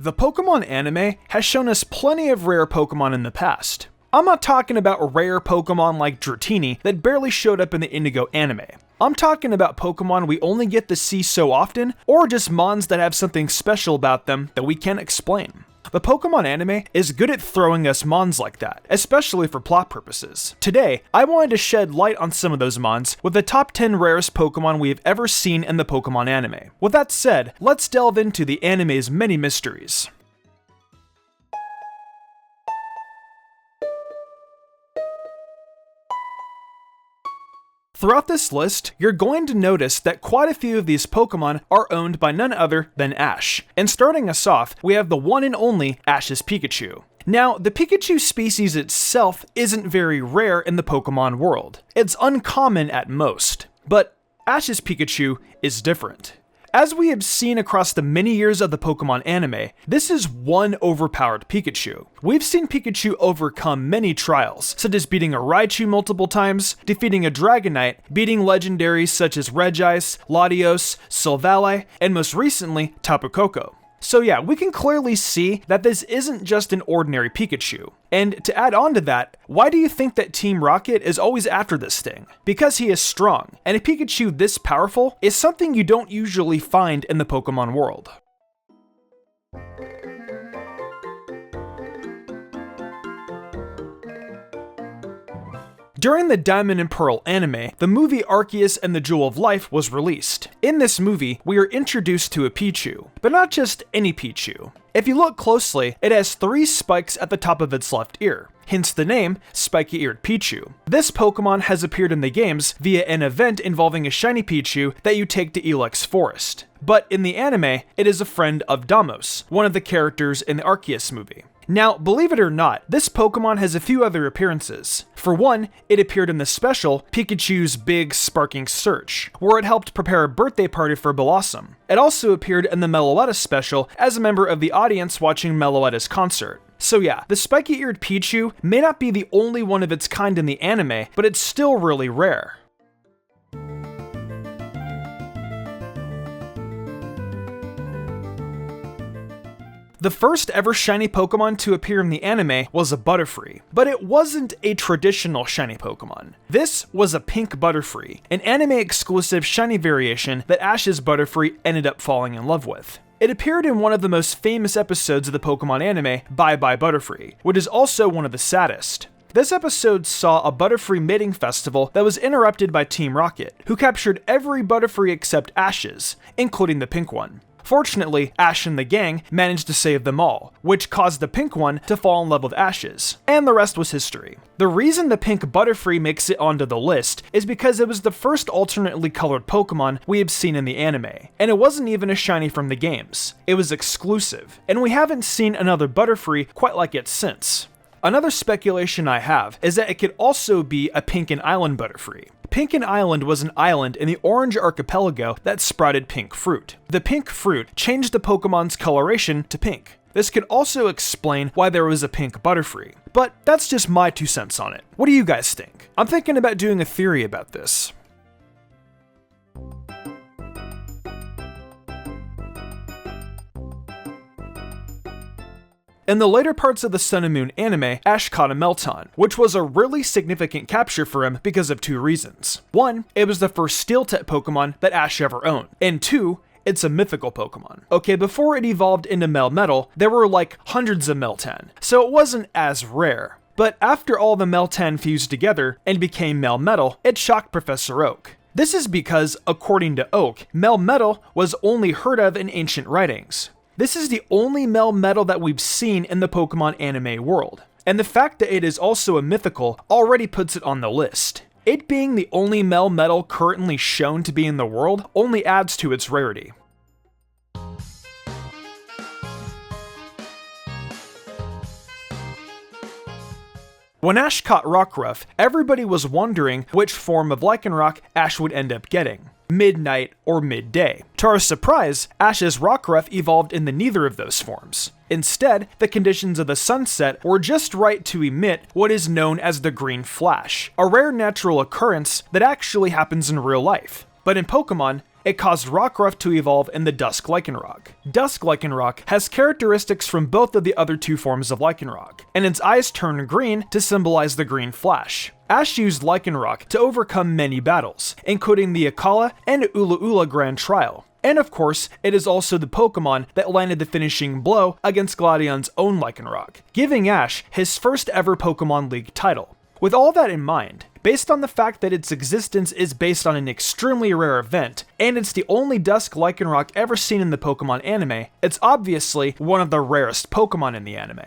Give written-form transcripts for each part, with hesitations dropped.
The Pokemon anime has shown us plenty of rare Pokemon in the past. I'm not talking about rare Pokemon like Dratini that barely showed up in the Indigo anime. I'm talking about Pokemon we only get to see so often, or just mons that have something special about them that we can't explain. The Pokemon anime is good at throwing us mons like that, especially for plot purposes. Today, I wanted to shed light on some of those mons with the top 10 rarest Pokemon we have ever seen in the Pokemon anime. With that said, let's delve into the anime's many mysteries. Throughout this list, you're going to notice that quite a few of these Pokemon are owned by none other than Ash. And starting us off, we have the one and only Ash's Pikachu. Now, the Pikachu species itself isn't very rare in the Pokemon world. It's uncommon at most. But Ash's Pikachu is different. As we have seen across the many years of the Pokemon anime, this is one overpowered Pikachu. We've seen Pikachu overcome many trials, such as beating a Raichu multiple times, defeating a Dragonite, beating legendaries such as Regice, Latios, Silvally, and most recently, Tapu Koko. So yeah, we can clearly see that this isn't just an ordinary Pikachu. And to add on to that, why do you think that Team Rocket is always after this thing? Because he is strong, and a Pikachu this powerful is something you don't usually find in the Pokemon world. During the Diamond and Pearl anime, the movie Arceus and the Jewel of Life was released. In this movie, we are introduced to a Pichu, but not just any Pichu. If you look closely, it has 3 spikes at the top of its left ear, hence the name Spiky-Eared Pichu. This Pokemon has appeared in the games via an event involving a shiny Pichu that you take to Ilex Forest. But in the anime, it is a friend of Damos, one of the characters in the Arceus movie. Now, believe it or not, this Pokemon has a few other appearances. For one, it appeared in the special Pikachu's Big Sparking Search, where it helped prepare a birthday party for Blossom. It also appeared in the Meloetta special as a member of the audience watching Meloetta's concert. So yeah, the Spiky-Eared Pichu may not be the only one of its kind in the anime, but it's still really rare. The first ever shiny Pokemon to appear in the anime was a Butterfree, but it wasn't a traditional shiny Pokemon. This was a pink Butterfree, an anime-exclusive shiny variation that Ash's Butterfree ended up falling in love with. It appeared in one of the most famous episodes of the Pokemon anime, Bye Bye Butterfree, which is also one of the saddest. This episode saw a Butterfree mating festival that was interrupted by Team Rocket, who captured every Butterfree except Ash's, including the pink one. Fortunately, Ash and the gang managed to save them all, which caused the pink one to fall in love with Ash's, and the rest was history. The reason the pink Butterfree makes it onto the list is because it was the first alternately colored Pokemon we have seen in the anime, and it wasn't even a shiny from the games. It was exclusive, and we haven't seen another Butterfree quite like it since. Another speculation I have is that it could also be a Pinken Island Butterfree. Pinken Island was an island in the Orange Archipelago that sprouted pink fruit. The pink fruit changed the Pokemon's coloration to pink. This could also explain why there was a pink Butterfree. But that's just my 2 cents on it. What do you guys think? I'm thinking about doing a theory about this. In the later parts of the Sun and Moon anime, Ash caught a Melmetal, which was a really significant capture for him because of 2 reasons. 1, it was the first Steel-type Pokemon that Ash ever owned, and 2, it's a mythical Pokemon. Okay, before it evolved into Melmetal, there were like hundreds of Meltan, so it wasn't as rare. But after all the Meltan fused together and became Melmetal, it shocked Professor Oak. This is because, according to Oak, Melmetal was only heard of in ancient writings. This is the only Melmetal that we've seen in the Pokemon anime world, and the fact that it is also a mythical already puts it on the list. It being the only Melmetal currently shown to be in the world only adds to its rarity. When Ash caught Rockruff, everybody was wondering which form of Lycanrock Ash would end up getting. Midnight, or midday. To our surprise, Ash's Rockruff evolved into neither of those forms. Instead, the conditions of the sunset were just right to emit what is known as the green flash, a rare natural occurrence that actually happens in real life. But in Pokemon, It caused Rockruff to evolve in the Dusk Lycanrock. Dusk Lycanrock has characteristics from both of the other two forms of Lycanrock, and its eyes turn green to symbolize the green flash. Ash used Lycanrock to overcome many battles, including the Akala and Ula Ula Grand Trial. And of course, it is also the Pokemon that landed the finishing blow against Gladion's own Lycanrock, giving Ash his first ever Pokemon League title. With all that in mind, based on the fact that its existence is based on an extremely rare event, and it's the only Dusk Lycanrock ever seen in the Pokemon anime, it's obviously one of the rarest Pokemon in the anime.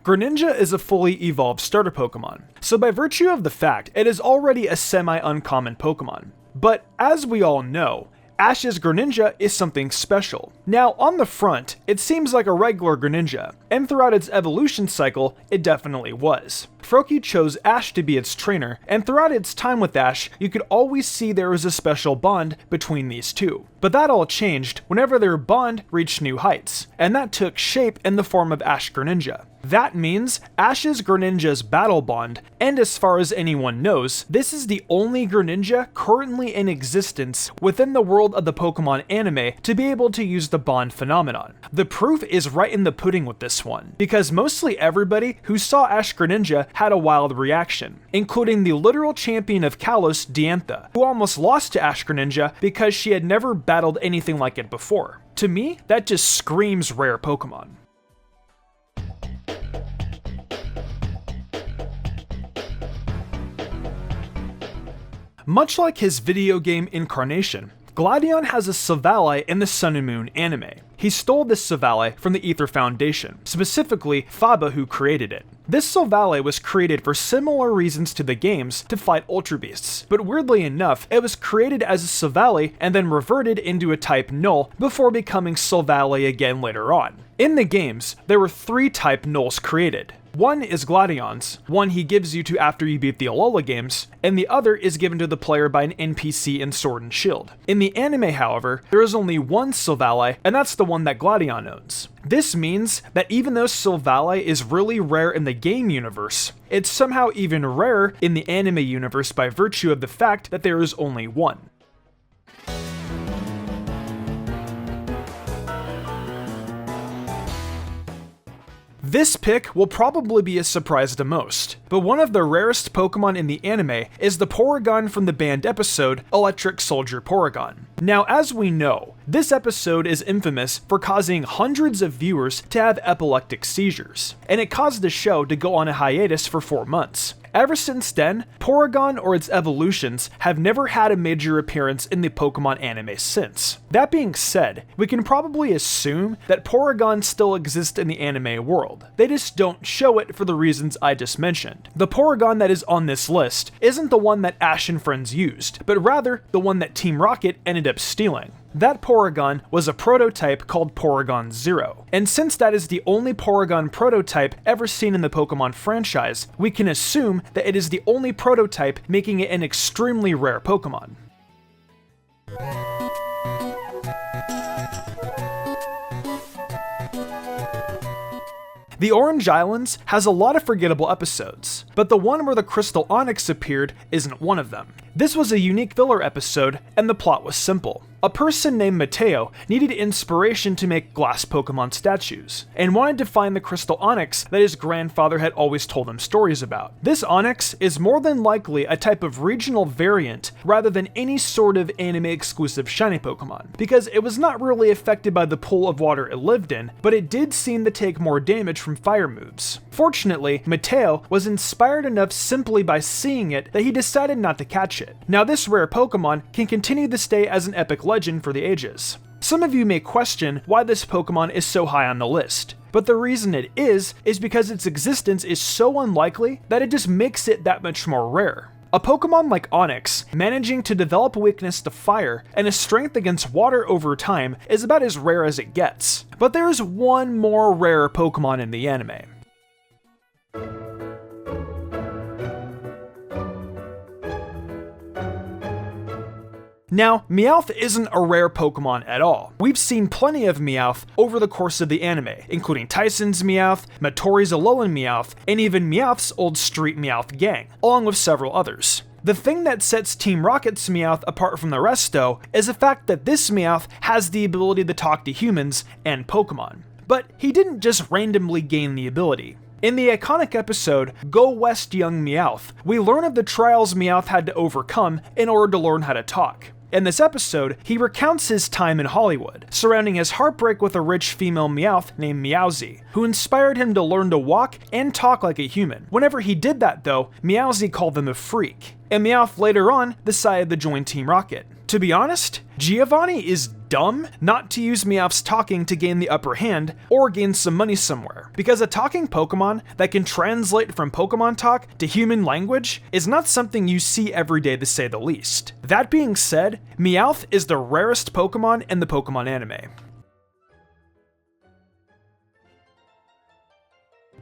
Greninja is a fully evolved starter Pokemon, so by virtue of the fact, it is already a semi-uncommon Pokemon. But as we all know, Ash's Greninja is something special. Now, on the front, it seems like a regular Greninja, and throughout its evolution cycle, it definitely was. Froakie chose Ash to be its trainer, and throughout its time with Ash, you could always see there was a special bond between these two. But that all changed whenever their bond reached new heights, and that took shape in the form of Ash Greninja. That means Ash's Greninja's battle bond, and as far as anyone knows, this is the only Greninja currently in existence within the world of the Pokemon anime to be able to use the bond phenomenon. The proof is right in the pudding with this one, because mostly everybody who saw Ash Greninja had a wild reaction, including the literal champion of Kalos, Diantha, who almost lost to Ash Greninja because she had never battled anything like it before. To me, that just screams rare Pokemon. Much like his video game incarnation, Gladion has a Silvally in the Sun and Moon anime. He stole this Silvally from the Aether Foundation, specifically Faba, who created it. This Silvally was created for similar reasons to the games to fight Ultra Beasts, but weirdly enough, it was created as a Silvally and then reverted into a type Null before becoming Silvally again later on. In the games, there were 3 type Nulls created. One is Gladion's, one he gives you to after you beat the Alola games, and the other is given to the player by an NPC in Sword and Shield. In the anime, however, there is only one Silvally, and that's the one that Gladion owns. This means that even though Silvally is really rare in the game universe, it's somehow even rarer in the anime universe by virtue of the fact that there is only one. This pick will probably be a surprise to most, but one of the rarest Pokemon in the anime is the Porygon from the banned episode Electric Soldier Porygon. Now, as we know, this episode is infamous for causing hundreds of viewers to have epileptic seizures, and it caused the show to go on a hiatus for 4 months. Ever since then, Porygon or its evolutions have never had a major appearance in the Pokemon anime since. That being said, we can probably assume that Porygon still exists in the anime world. They just don't show it for the reasons I just mentioned. The Porygon that is on this list isn't the one that Ash and friends used, but rather the one that Team Rocket ended up stealing. That Porygon was a prototype called Porygon 0, and since that is the only Porygon prototype ever seen in the Pokemon franchise, we can assume that it is the only prototype, making it an extremely rare Pokemon. The Orange Islands has a lot of forgettable episodes, but the one where the Crystal Onyx appeared isn't one of them. This was a unique filler episode, and the plot was simple. A person named Mateo needed inspiration to make glass Pokemon statues, and wanted to find the Crystal Onyx that his grandfather had always told him stories about. This Onyx is more than likely a type of regional variant rather than any sort of anime-exclusive shiny Pokemon, because it was not really affected by the pool of water it lived in, but it did seem to take more damage from fire moves. Fortunately, Mateo was inspired enough simply by seeing it that he decided not to catch it. Now, this rare Pokemon can continue to stay as an epic legend for the ages. Some of you may question why this Pokemon is so high on the list, but the reason it is because its existence is so unlikely that it just makes it that much more rare. A Pokemon like Onyx, managing to develop a weakness to fire and a strength against water over time, is about as rare as it gets. But there's one more rare Pokemon in the anime. Now, Meowth isn't a rare Pokemon at all. We've seen plenty of Meowth over the course of the anime, including Tyson's Meowth, Matori's Alolan Meowth, and even Meowth's old Street Meowth gang, along with several others. The thing that sets Team Rocket's Meowth apart from the rest, though, is the fact that this Meowth has the ability to talk to humans and Pokemon. But he didn't just randomly gain the ability. In the iconic episode, Go West Young Meowth, we learn of the trials Meowth had to overcome in order to learn how to talk. In this episode, he recounts his time in Hollywood, surrounding his heartbreak with a rich female Meowth named Meowsy, who inspired him to learn to walk and talk like a human. Whenever he did that though, Meowsy called him a freak, and Meowth later on decided to join Team Rocket. To be honest, Giovanni is dumb not to use Meowth's talking to gain the upper hand or gain some money somewhere, because a talking Pokemon that can translate from Pokemon talk to human language is not something you see every day to say the least. That being said, Meowth is the rarest Pokemon in the Pokemon anime.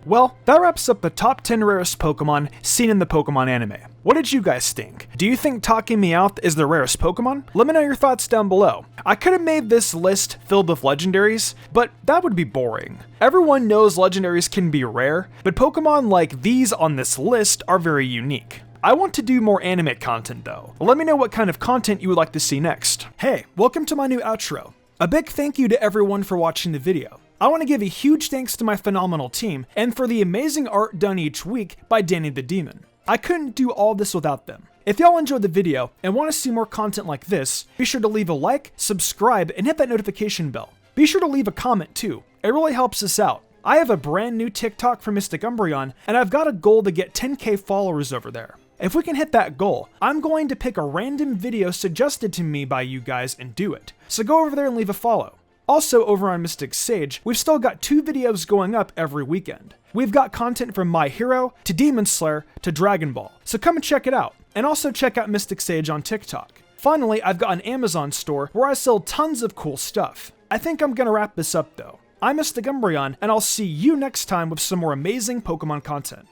Well, that wraps up the top 10 rarest Pokemon seen in the Pokemon anime. What did you guys think? Do you think Talking Meowth is the rarest Pokemon? Let me know your thoughts down below. I could have made this list filled with legendaries, but that would be boring. Everyone knows legendaries can be rare, but Pokemon like these on this list are very unique. I want to do more anime content though. Let me know what kind of content you would like to see next. Hey, welcome to my new outro. A big thank you to everyone for watching the video. I want to give a huge thanks to my phenomenal team, and for the amazing art done each week by Danny the Demon. I couldn't do all this without them. If y'all enjoyed the video and want to see more content like this, be sure to leave a like, subscribe, and hit that notification bell. Be sure to leave a comment too. It really helps us out. I have a brand new TikTok for Mystic Umbreon, and I've got a goal to get 10k followers over there. If we can hit that goal, I'm going to pick a random video suggested to me by you guys and do it. So go over there and leave a follow. Also, over on Mystic Sage, we've still got 2 videos going up every weekend. We've got content from My Hero, to Demon Slayer, to Dragon Ball, so come and check it out. And also check out Mystic Sage on TikTok. Finally, I've got an Amazon store where I sell tons of cool stuff. I think I'm gonna wrap this up though. I'm Mystic Umbreon, and I'll see you next time with some more amazing Pokemon content.